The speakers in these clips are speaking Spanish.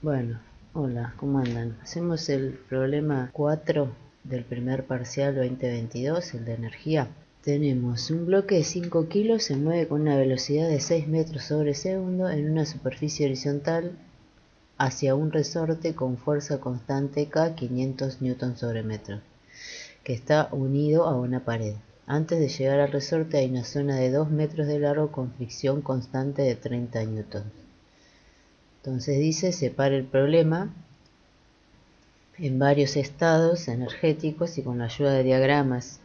Bueno, hola, ¿cómo andan? Hacemos el problema 4 del primer parcial 2022, el de energía. Tenemos un bloque de 5 kilos, se mueve con una velocidad de 6 metros sobre segundo en una superficie horizontal hacia un resorte con fuerza constante K 500 newton sobre metro, que está unido a una pared. Antes de llegar al resorte hay una zona de 2 metros de largo con fricción constante de 30 newtons. Entonces dice, separa el problema en varios estados energéticos y con la ayuda de diagramas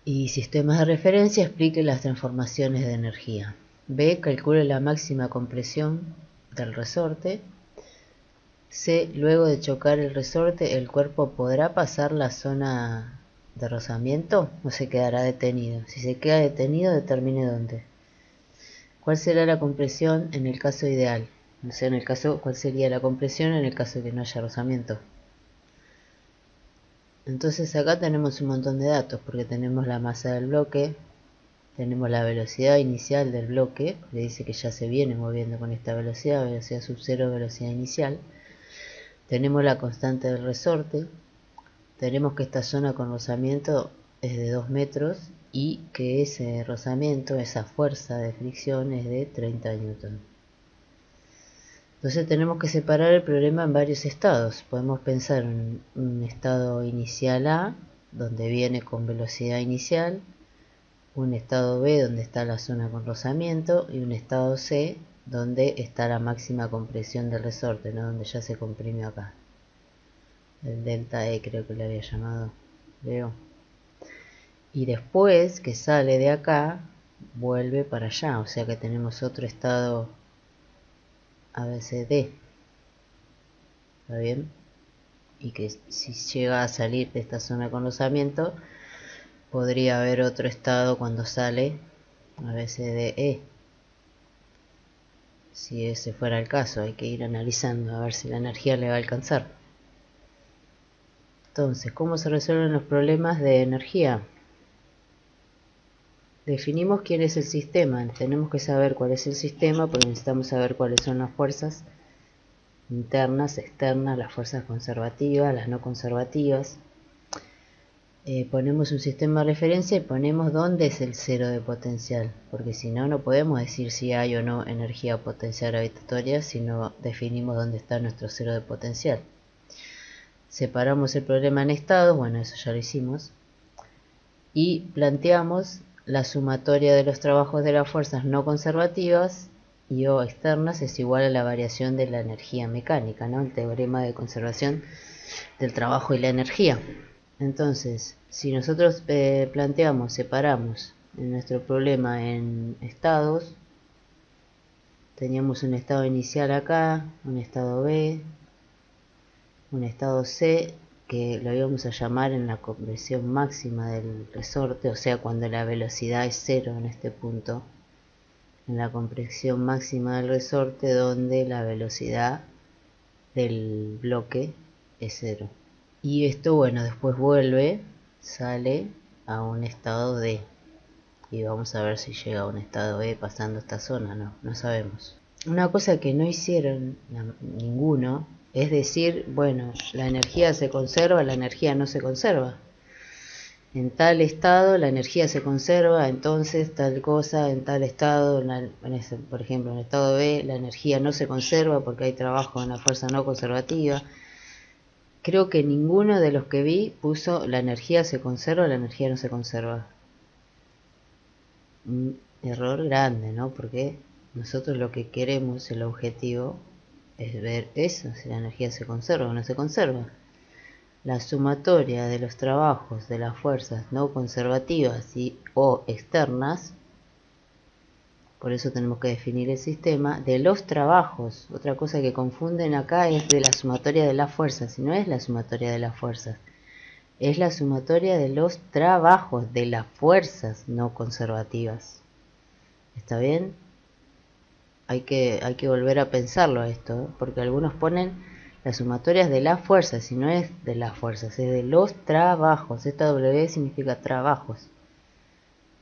y sistemas de referencia explique las transformaciones de energía. B. Calcule la máxima compresión del resorte. C. Luego de chocar el resorte, ¿el cuerpo podrá pasar la zona de rozamiento o se quedará detenido? Si se queda detenido, determine dónde. ¿Cuál será la compresión en el caso ideal? O sea, en el caso, ¿cuál sería la compresión en el caso de que no haya rozamiento? Entonces acá tenemos un montón de datos porque tenemos la masa del bloque, tenemos la velocidad inicial del bloque, le dice que ya se viene moviendo con esta velocidad, velocidad sub 0, velocidad inicial. Tenemos la constante del resorte, tenemos que esta zona con rozamiento es de 2 metros y que ese rozamiento, esa fuerza de fricción es de 30 newton. Entonces tenemos que separar el problema en varios estados. Podemos pensar en un estado inicial A, donde viene con velocidad inicial, un estado B, donde está la zona con rozamiento, y un estado C, donde está la máxima compresión del resorte, ¿no? Donde ya se comprimió acá. El delta E creo que le había llamado. Veo. Y después que sale de acá, vuelve para allá. O sea que tenemos otro estado ABCD. ¿Está bien? Y que si llega a salir de esta zona con rozamiento, podría haber otro estado cuando sale ABCDE. Si ese fuera el caso, hay que ir analizando a ver si la energía le va a alcanzar. Entonces, ¿cómo se resuelven los problemas de energía? Definimos quién es el sistema. Tenemos que saber cuál es el sistema porque necesitamos saber cuáles son las fuerzas internas, externas, las fuerzas conservativas, las no conservativas. Ponemos un sistema de referencia y ponemos dónde es el cero de potencial, porque si no, no podemos decir si hay o no energía potencial gravitatoria si no definimos dónde está nuestro cero de potencial. Separamos el problema en estados, bueno, eso ya lo hicimos, y planteamos la sumatoria de los trabajos de las fuerzas no conservativas y o externas es igual a la variación de la energía mecánica, ¿no? El teorema de conservación del trabajo y la energía. Entonces, si nosotros separamos en nuestro problema en estados, teníamos un estado inicial acá, un estado B, un estado C, que lo íbamos a llamar en la compresión máxima del resorte, o sea, cuando la velocidad es cero en este punto, en la compresión máxima del resorte, donde la velocidad del bloque es cero. Y esto, bueno, después vuelve, sale a un estado D. Y vamos a ver si llega a un estado E pasando esta zona, no sabemos. Una cosa que no hicieron ninguno es decir, bueno, la energía se conserva, la energía no se conserva. En tal estado la energía se conserva, entonces tal cosa en tal estado, por ejemplo en el estado B la energía no se conserva porque hay trabajo en la fuerza no conservativa. Creo que ninguno de los que vi puso la energía se conserva, la energía no se conserva. Un error grande, ¿no? Porque nosotros lo que queremos, el objetivo, es ver eso, si la energía se conserva o no se conserva. La sumatoria de los trabajos de las fuerzas no conservativas y o externas, por eso tenemos que definir el sistema, de los trabajos. Otra cosa que confunden acá es de la sumatoria de las fuerzas, y no es la sumatoria de las fuerzas. Es la sumatoria de los trabajos de las fuerzas no conservativas. ¿Está bien? Hay que volver a pensarlo a esto, porque algunos ponen las sumatorias de las fuerzas, y no es de las fuerzas, es de los trabajos. Esta W significa trabajos.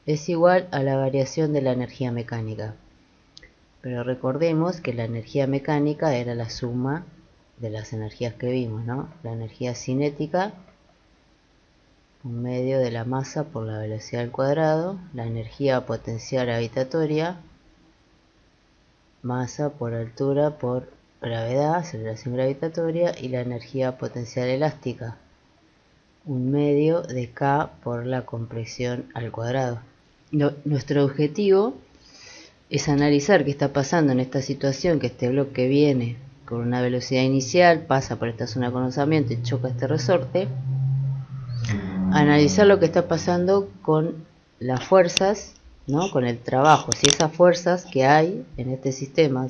Es igual a la variación de la energía mecánica. Pero recordemos que la energía mecánica era la suma de las energías que vimos, ¿no? La energía cinética, un medio de la masa por la velocidad al cuadrado, la energía potencial gravitatoria, masa por altura por gravedad, aceleración gravitatoria, y la energía potencial elástica, un medio de K por la compresión al cuadrado. Nuestro objetivo es analizar qué está pasando en esta situación, que este bloque viene con una velocidad inicial, pasa por esta zona de condensamiento y choca este resorte. Analizar lo que está pasando con las fuerzas, ¿no? Con el trabajo, si esas fuerzas que hay en este sistema,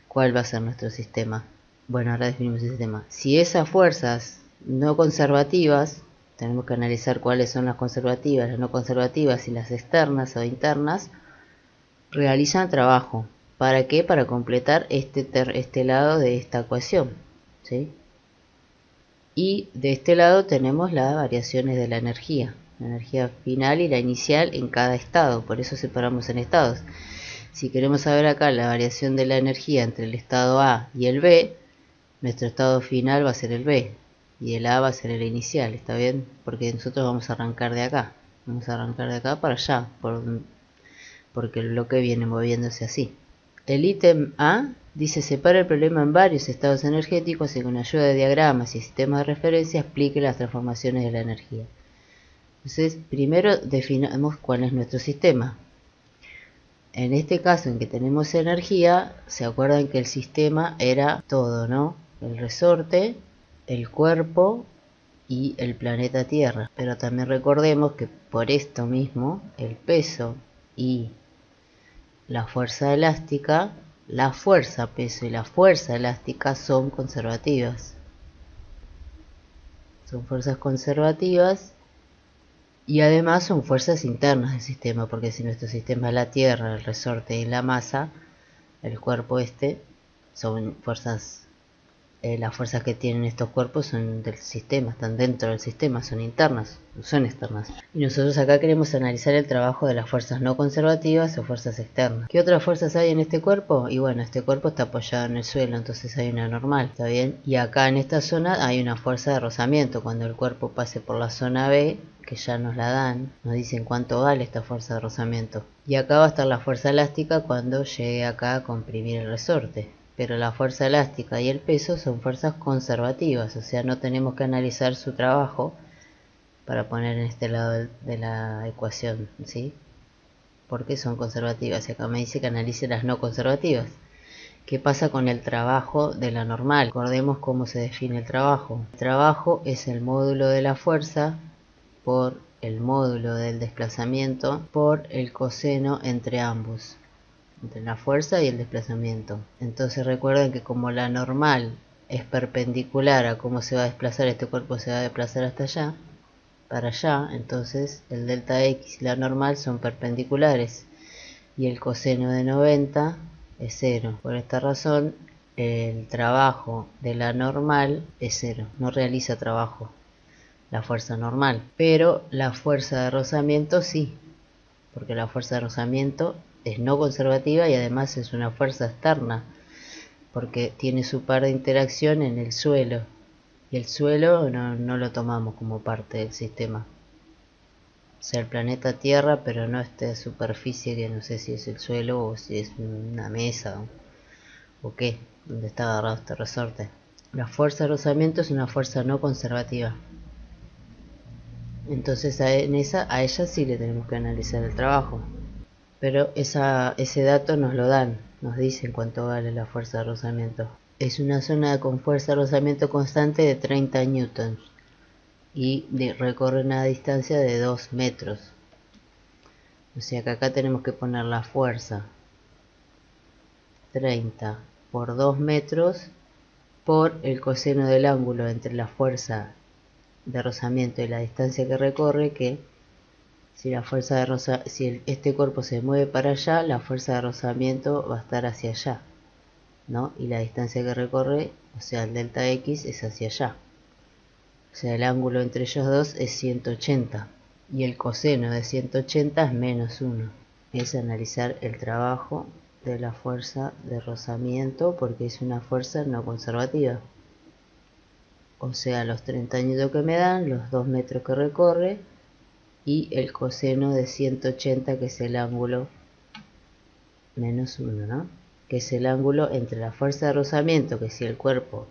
¿cuál va a ser nuestro sistema? Bueno, ahora definimos el sistema. Si esas fuerzas no conservativas, tenemos que analizar cuáles son las conservativas, las no conservativas y las externas o internas, realizan trabajo. ¿Para qué? Para completar este lado de esta ecuación, ¿sí? Y de este lado tenemos las variaciones de la energía final y la inicial en cada estado, por eso separamos en estados. Si queremos saber acá la variación de la energía entre el estado A y el B, nuestro estado final va a ser el B y el A va a ser el inicial, ¿está bien? Porque nosotros vamos a arrancar de acá, para allá, porque el bloque viene moviéndose así. El ítem A dice: separa el problema en varios estados energéticos y con ayuda de diagramas y sistemas de referencia explique las transformaciones de la energía. Entonces, primero definamos cuál es nuestro sistema. En este caso en que tenemos energía, se acuerdan que el sistema era todo, ¿no? El resorte, el cuerpo y el planeta Tierra. Pero también recordemos que por esto mismo, el peso y la fuerza elástica, la fuerza peso y la fuerza elástica son conservativas. Son fuerzas conservativas y además son fuerzas internas del sistema, porque si nuestro sistema es la Tierra, el resorte y la masa, el cuerpo son fuerzas, las fuerzas que tienen estos cuerpos son del sistema, están dentro del sistema, son internas, no son externas. Y nosotros acá queremos analizar el trabajo de las fuerzas no conservativas o fuerzas externas. ¿Qué otras fuerzas hay en este cuerpo? Y bueno, este cuerpo está apoyado en el suelo, entonces hay una normal, ¿está bien? Y acá en esta zona hay una fuerza de rozamiento. Cuando el cuerpo pase por la zona B, que ya nos la dan, nos dicen cuánto vale esta fuerza de rozamiento. Y acá va a estar la fuerza elástica cuando llegue acá a comprimir el resorte. Pero la fuerza elástica y el peso son fuerzas conservativas, o sea, no tenemos que analizar su trabajo para poner en este lado de la ecuación, ¿sí? Porque son conservativas. Y acá me dice que analice las no conservativas. ¿Qué pasa con el trabajo de la normal? Recordemos cómo se define el trabajo. El trabajo es el módulo de la fuerza por el módulo del desplazamiento por el coseno entre ambos, entre la fuerza y el desplazamiento. Entonces recuerden que como la normal es perpendicular a cómo se va a desplazar, este cuerpo se va a desplazar hasta allá, para allá, entonces el delta x y la normal son perpendiculares y el coseno de 90 es 0. Por esta razón el trabajo de la normal es 0, no realiza trabajo la fuerza normal, pero la fuerza de rozamiento sí, porque la fuerza de rozamiento es no conservativa y además es una fuerza externa, porque tiene su par de interacción en el suelo, y el suelo no lo tomamos como parte del sistema. O sea, el planeta Tierra, pero no esta superficie que no sé si es el suelo o si es una mesa o qué, donde está agarrado este resorte. La fuerza de rozamiento es una fuerza no conservativa. Entonces a ella sí le tenemos que analizar el trabajo. Pero ese dato nos lo dan, nos dicen cuánto vale la fuerza de rozamiento. Es una zona con fuerza de rozamiento constante de 30 newtons y recorre una distancia de 2 metros. O sea que acá tenemos que poner la fuerza 30 por 2 metros por el coseno del ángulo entre la fuerza de rozamiento y la distancia que recorre, que si este cuerpo se mueve para allá, la fuerza de rozamiento va a estar hacia allá, ¿no? Y la distancia que recorre, o sea, el delta x es hacia allá. O sea, el ángulo entre ellos dos es 180 y el coseno de 180 es menos 1. Es analizar el trabajo de la fuerza de rozamiento, porque es una fuerza no conservativa. O sea, los 30 N que me dan, los 2 metros que recorre y el coseno de 180, que es el ángulo menos 1, ¿no? Que es el ángulo entre la fuerza de rozamiento, que si el cuerpo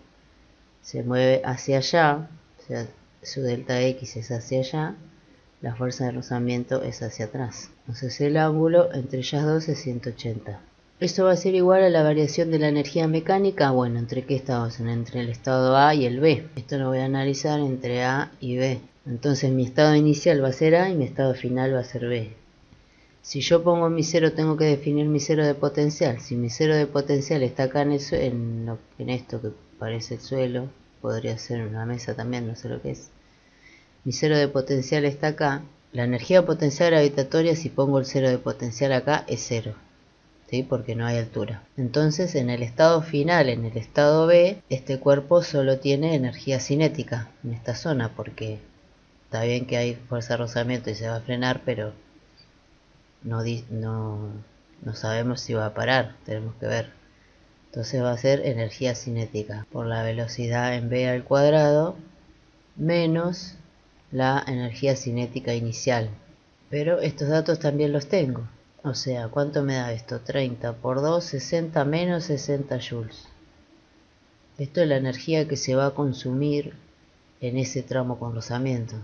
se mueve hacia allá, o sea, su delta X es hacia allá, la fuerza de rozamiento es hacia atrás. Entonces el ángulo entre ellas dos es 180. Esto va a ser igual a la variación de la energía mecánica. Bueno, ¿entre qué estados? Entre el estado A y el B. Esto lo voy a analizar entre A y B. Entonces mi estado inicial va a ser A y mi estado final va a ser B. Si yo pongo mi cero, tengo que definir mi cero de potencial. Si mi cero de potencial está acá en esto que parece el suelo, podría ser una mesa también, no sé lo que es. Mi cero de potencial está acá. La energía potencial gravitatoria, si pongo el cero de potencial acá, es cero, ¿sí? Porque no hay altura. Entonces, en el estado final, en el estado B, este cuerpo solo tiene energía cinética en esta zona, porque está bien que hay fuerza de rozamiento y se va a frenar, pero no sabemos si va a parar, tenemos que ver. Entonces va a ser energía cinética por la velocidad en v al cuadrado menos la energía cinética inicial. Pero estos datos también los tengo. O sea, ¿cuánto me da esto? 30 por 2, 60 menos 60 joules. Esto es la energía que se va a consumir en ese tramo con rozamiento.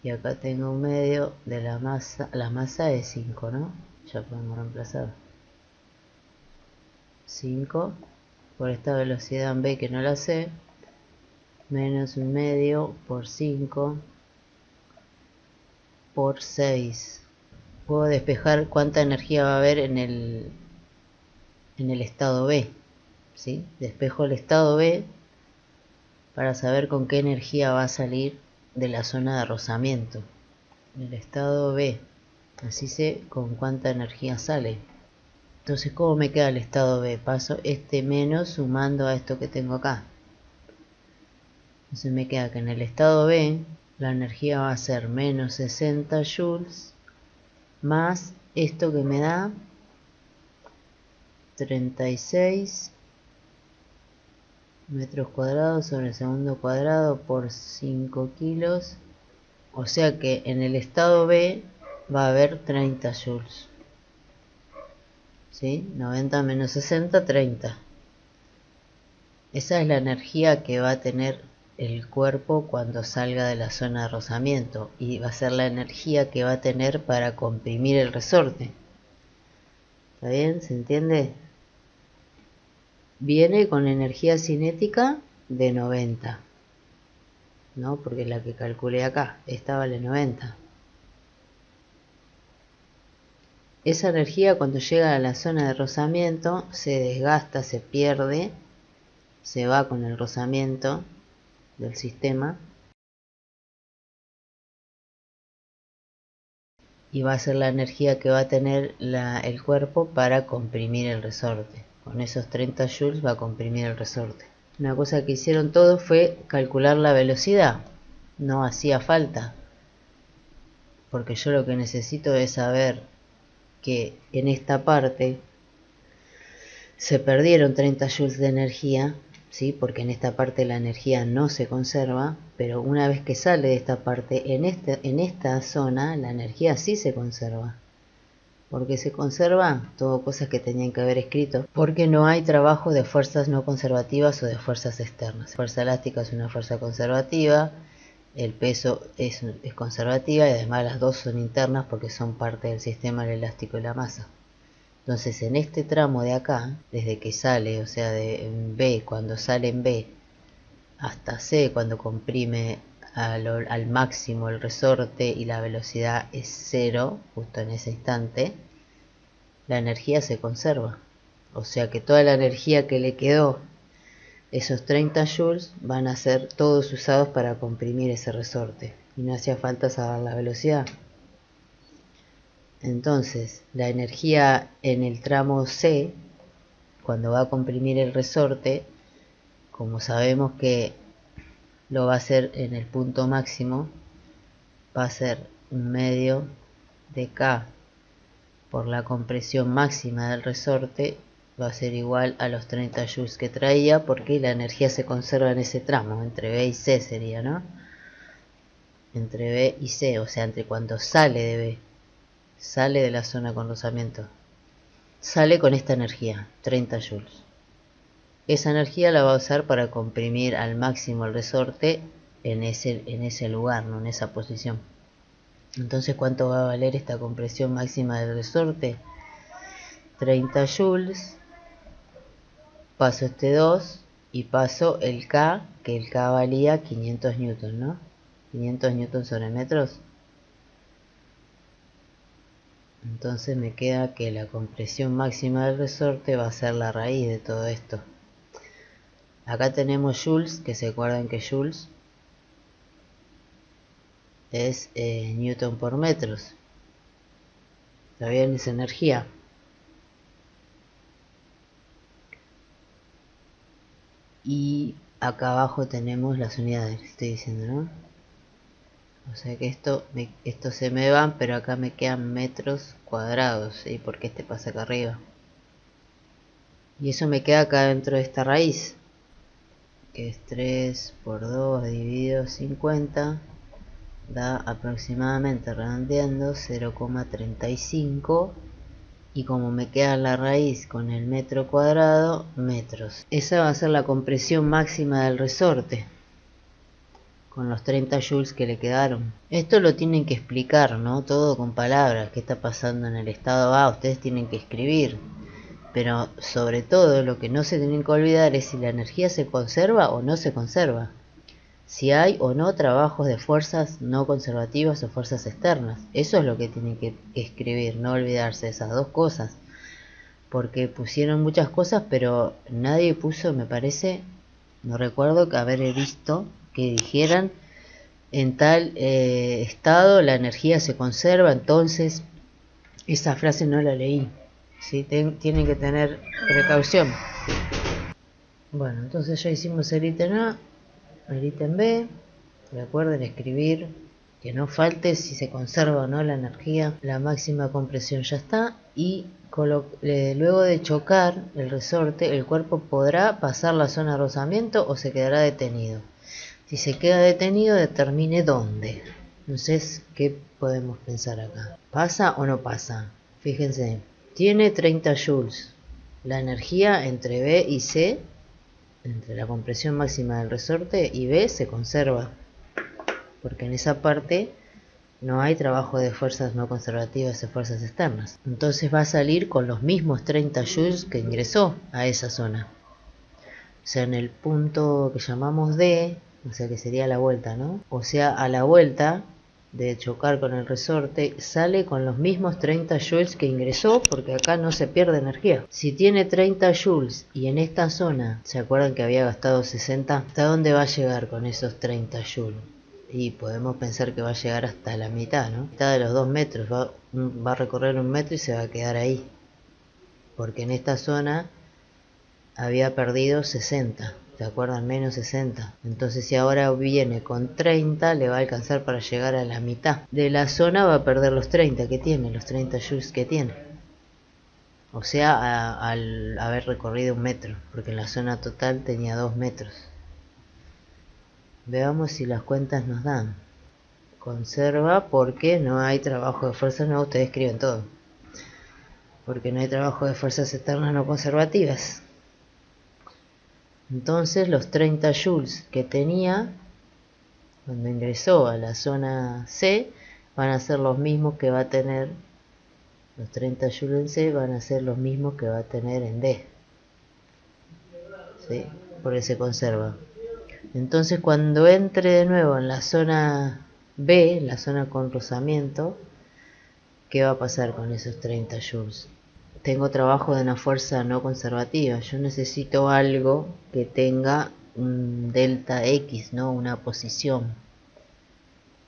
Y acá tengo un medio de la masa es 5, ¿no? Ya podemos reemplazar 5 por esta velocidad en v que no la sé, menos un medio por 5 por 6. Puedo despejar cuánta energía va a haber en el estado B, ¿sí? Despejo el estado B para saber con qué energía va a salir de la zona de rozamiento. En el estado B, así sé con cuánta energía sale. Entonces, ¿cómo me queda el estado B? Paso este menos sumando a esto que tengo acá. Entonces me queda que en el estado B la energía va a ser menos 60 joules más esto que me da 36 metros cuadrados sobre segundo cuadrado por 5 kilos. O sea que en el estado B va a haber 30 joules. ¿Sí? 90 menos 60, 30. Esa es la energía que va a tener el cuerpo cuando salga de la zona de rozamiento, y va a ser la energía que va a tener para comprimir el resorte. ¿Está bien? ¿Se entiende? Viene con energía cinética de 90, ¿no? Porque la que calculé acá, esta vale 90. Esa energía, cuando llega a la zona de rozamiento, se desgasta, se pierde, se va con el rozamiento del sistema y va a ser la energía que va a tener el cuerpo para comprimir el resorte. Con esos 30 joules va a comprimir el resorte. Una cosa que hicieron todos fue calcular la velocidad. No hacía falta, porque yo lo que necesito es saber que en esta parte se perdieron 30 joules de energía, ¿sí? Porque en esta parte la energía no se conserva, pero una vez que sale de esta parte, en esta zona la energía sí se conserva. Porque se conserva, todo cosas que tenían que haber escrito, porque no hay trabajo de fuerzas no conservativas o de fuerzas externas. La fuerza elástica es una fuerza conservativa, el peso es conservativa y además las dos son internas porque son parte del sistema, el elástico y la masa. Entonces en este tramo de acá, desde que sale, o sea de B, cuando sale en B, hasta C, cuando comprime al máximo el resorte y la velocidad es cero, justo en ese instante, la energía se conserva. O sea que toda la energía que le quedó, esos 30 joules, van a ser todos usados para comprimir ese resorte. Y no hacía falta saber la velocidad. Entonces, la energía en el tramo C, cuando va a comprimir el resorte, como sabemos que lo va a hacer en el punto máximo, va a ser un medio de K por la compresión máxima del resorte va a ser igual a los 30 joules que traía, porque la energía se conserva en ese tramo, entre B y C sería, ¿no? Entre B y C, o sea, entre cuando sale de B, sale de la zona con rozamiento, sale con esta energía, 30 joules. Esa energía la va a usar para comprimir al máximo el resorte en ese lugar, ¿no? En esa posición. Entonces, ¿cuánto va a valer esta compresión máxima del resorte? 30 joules, paso este 2 y paso el K, que el K valía 500 newton, ¿no? 500 newton sobre metros. Entonces me queda que la compresión máxima del resorte va a ser la raíz de todo esto. Acá tenemos joules, que se acuerdan que joules es newton por metros. ¿Está bien? Es energía. Y acá abajo tenemos las unidades, estoy diciendo, ¿no? O sea que esto se me van, pero acá me quedan metros cuadrados, ¿sí? Porque este pasa acá arriba. Y eso me queda acá dentro de esta raíz, que es 3 por 2 dividido 50, da aproximadamente, redondeando, 0,35. Y como me queda la raíz con el metro cuadrado, metros. Esa va a ser la compresión máxima del resorte, con los 30 joules que le quedaron. Esto lo tienen que explicar, ¿no? Todo con palabras. ¿Qué está pasando en el estado A? Ustedes tienen que escribir. Pero sobre todo lo que no se tienen que olvidar es si la energía se conserva o no se conserva. Si hay o no trabajos de fuerzas no conservativas o fuerzas externas. Eso es lo que tienen que escribir, no olvidarse de esas dos cosas. Porque pusieron muchas cosas, pero nadie puso, me parece, no recuerdo que haber visto que dijeran en tal estado la energía se conserva. Entonces esa frase no la leí, ¿sí? Tienen que tener precaución. Bueno, entonces ya hicimos el ítem A, el ítem B. Recuerden escribir, que no falte si se conserva o no la energía. La máxima compresión ya está. Y luego de chocar el resorte, el cuerpo podrá pasar la zona de rozamiento o se quedará detenido. Si se queda detenido, determine dónde. Entonces, ¿qué podemos pensar acá? ¿Pasa o no pasa? Fíjense, tiene 30 joules. La energía entre B y C, entre la compresión máxima del resorte y B, se conserva, porque en esa parte no hay trabajo de fuerzas no conservativas o fuerzas externas. Entonces va a salir con los mismos 30 joules que ingresó a esa zona. O sea, en el punto que llamamos D, o sea que sería la vuelta, ¿no? O sea, a la vuelta de chocar con el resorte, sale con los mismos 30 joules que ingresó, porque acá no se pierde energía. Si tiene 30 joules y en esta zona, ¿se acuerdan que había gastado 60? ¿Hasta dónde va a llegar con esos 30 joules? Y podemos pensar que va a llegar hasta la mitad, ¿no? Mitad de los 2 metros, va a recorrer 1 metro y se va a quedar ahí. Porque en esta zona había perdido 60, ¿se acuerdan? Menos 60. Entonces si ahora viene con 30, le va a alcanzar para llegar a la mitad de la zona. Va a perder los 30 que tiene, los 30 joules que tiene. O sea, al haber recorrido 1 metro, porque en la zona total tenía 2 metros. Veamos si las cuentas nos dan. Conserva porque no hay trabajo de fuerzas, no, ustedes escriben todo. Porque no hay trabajo de fuerzas externas no conservativas. Entonces los 30 joules que tenía cuando ingresó a la zona C van a ser los mismos que va a tener, los 30 joules en C van a ser los mismos que va a tener en D, ¿sí? Porque se conserva. Entonces cuando entre de nuevo en la zona B, en la zona con rozamiento, ¿qué va a pasar con esos 30 joules? Tengo trabajo de una fuerza no conservativa. Yo necesito algo que tenga un delta X, ¿no? Una posición.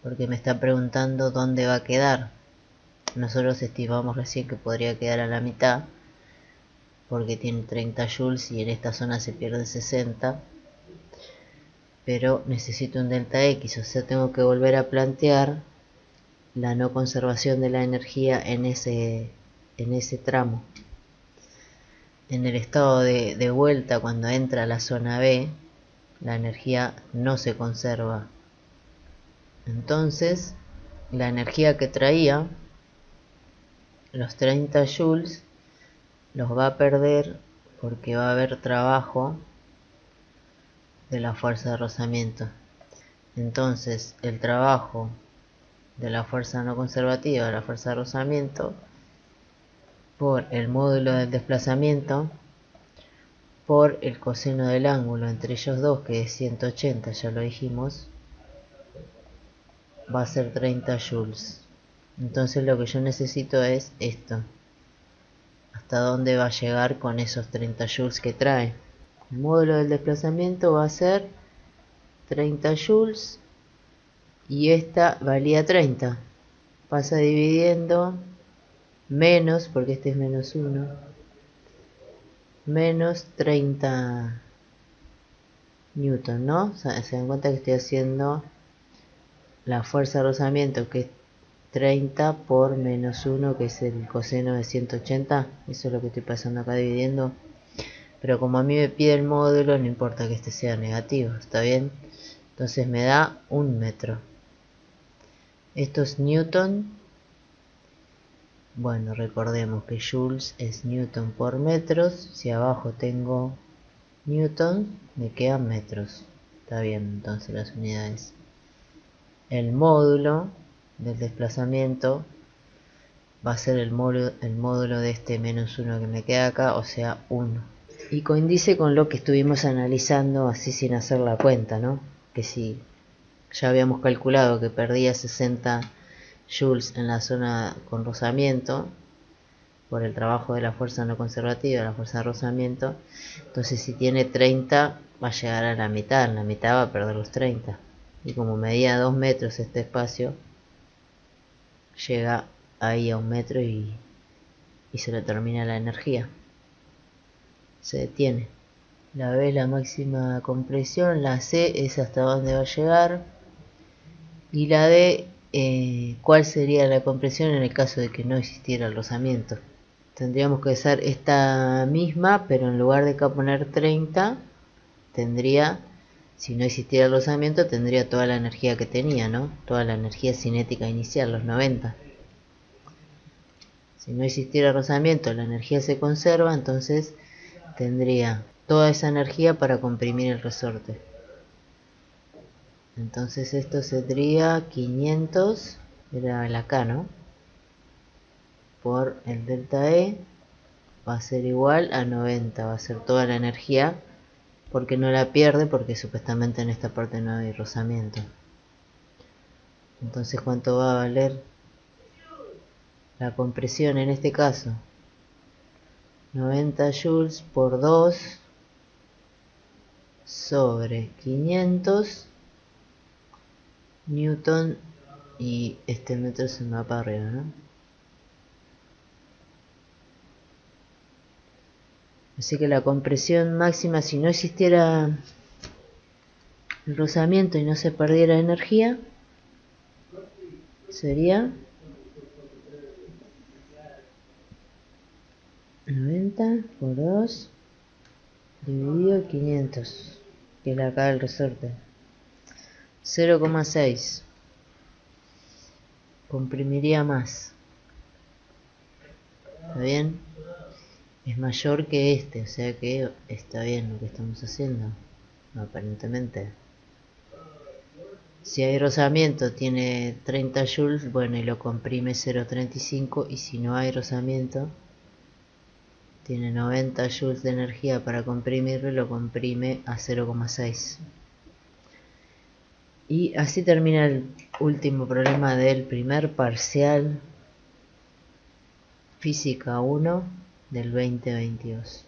Porque me está preguntando dónde va a quedar. Nosotros estimamos recién que podría quedar a la mitad, porque tiene 30 joules y en esta zona se pierde 60. Pero necesito un delta X, o sea, tengo que volver a plantear la no conservación de la energía en ese en ese tramo. En el estado de vuelta, cuando entra a la zona B, la energía no se conserva. Entonces, la energía que traía, los 30 joules, los va a perder porque va a haber trabajo de la fuerza de rozamiento. Entonces, el trabajo de la fuerza no conservativa, de la fuerza de rozamiento, por el módulo del desplazamiento, por el coseno del ángulo entre ellos dos, que es 180, ya lo dijimos, va a ser 30 joules. Entonces lo que yo necesito es esto. ¿Hasta dónde va a llegar con esos 30 joules que trae? El módulo del desplazamiento va a ser 30 joules y esta valía 30. Pasa dividiendo menos, porque este es menos 1, menos 30 newton, ¿no? Se dan cuenta que estoy haciendo la fuerza de rozamiento, que es 30 por menos 1, que es el coseno de 180. Eso es lo que estoy pasando acá dividiendo. Pero como a mí me pide el módulo, no importa que este sea negativo, ¿está bien? Entonces me da 1 metro. Esto es newton. Bueno, recordemos que joules es newton por metros. Si abajo tengo newton, me quedan metros. Está bien, entonces las unidades. El módulo del desplazamiento va a ser el módulo de este menos 1 que me queda acá, o sea 1. Y coincide con lo que estuvimos analizando así sin hacer la cuenta, ¿no? Que si ya habíamos calculado que perdía 60 joules en la zona con rozamiento por el trabajo de la fuerza no conservativa, la fuerza de rozamiento, entonces si tiene 30 va a llegar a la mitad, en la mitad va a perder los 30. Y como medía 2 metros este espacio, llega ahí a 1 metro y se le termina la energía. Se detiene. La B es la máxima compresión, la C es hasta dónde va a llegar, y la D, cuál sería la compresión en el caso de que no existiera el rozamiento. Tendríamos que usar esta misma, pero en lugar de acá poner 30, tendría, si no existiera el rozamiento, tendría toda la energía que tenía, ¿no? Toda la energía cinética inicial, los 90. Si no existiera rozamiento, la energía se conserva, entonces tendría toda esa energía para comprimir el resorte. Entonces esto sería 500, era el acá, ¿no? Por el delta E va a ser igual a 90, va a ser toda la energía, porque no la pierde, porque supuestamente en esta parte no hay rozamiento. Entonces, ¿cuánto va a valer la compresión en este caso? 90 joules por 2 sobre 500 newton, y este metro se me va para arriba, ¿no? Así que la compresión máxima, si no existiera el rozamiento y no se perdiera energía, sería 90 por 2 dividido 500, que es acá el resorte. 0,6. Comprimiría más. ¿Está bien? Es mayor que este, o sea que está bien lo que estamos haciendo, aparentemente. Si hay rozamiento tiene 30 joules, bueno, y lo comprime 0,35, y si no hay rozamiento tiene 90 joules de energía para comprimirlo y lo comprime a 0,6. Y así termina el último problema del primer parcial Física 1 del 2022.